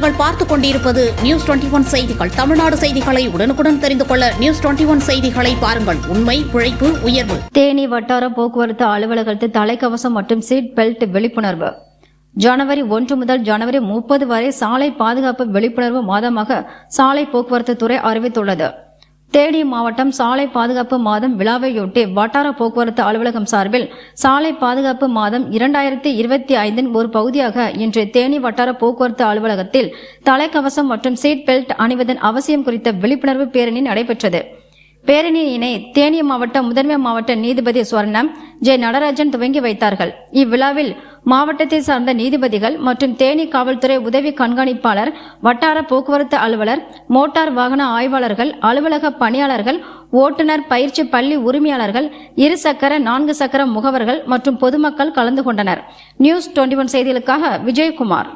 நீங்கள் பார்த்துக் கொண்டிருப்பது நியூஸ் 21 செய்திகள். தமிழ்நாடு செய்திகளை உடனுக்குடன் தெரிந்து கொள்ள நியூஸ் 21 செய்திகளை பாருங்கள். உண்மை, உழைப்பு, உயர்வு. தேனி வட்டார போக்குவரத்து அலுவலகத்தில் தலைக்கவசம் மற்றும் சீட் பெல்ட் விழிப்புணர்வு. ஜனவரி 1 முதல் ஜனவரி 30 வரை சாலை பாதுகாப்பு விழிப்புணர்வு மாதமாக சாலை போக்குவரத்து துறை அறிவித்துள்ளது. தேனி மாவட்டம் சாலை பாதுகாப்பு மாதம் விழாவையொட்டி வட்டார போக்குவரத்து அலுவலகம் சார்பில் சாலை பாதுகாப்பு மாதம் 2025 ஒரு பகுதியாக இன்று தேனி வட்டார போக்குவரத்து அலுவலகத்தில் தலைக்கவசம் மற்றும் சீட் பெல்ட் அணிவதன் அவசியம் குறித்த விழிப்புணர்வு பேரணி நடைபெற்றது. பேரணியினை தேனி மாவட்ட முதன்மை மாவட்ட நீதிபதி ஸ்வர்ணம் ஜே நடராஜன் துவங்கி வைத்தார்கள். இவ்விழாவில் மாவட்டத்தை சார்ந்த நீதிபதிகள் மற்றும் தேனி காவல்துறை உதவி கண்காணிப்பாளர், வட்டார போக்குவரத்து அலுவலர், மோட்டார் வாகன ஆய்வாளர்கள், அலுவலக பணியாளர்கள், ஓட்டுநர் பயிற்சி பள்ளி உரிமையாளர்கள், 2 சக்கர 4 சக்கர முகவர்கள் மற்றும் பொதுமக்கள் கலந்து கொண்டனர். நியூஸ் 21 செய்திகளுக்காக விஜயகுமார்.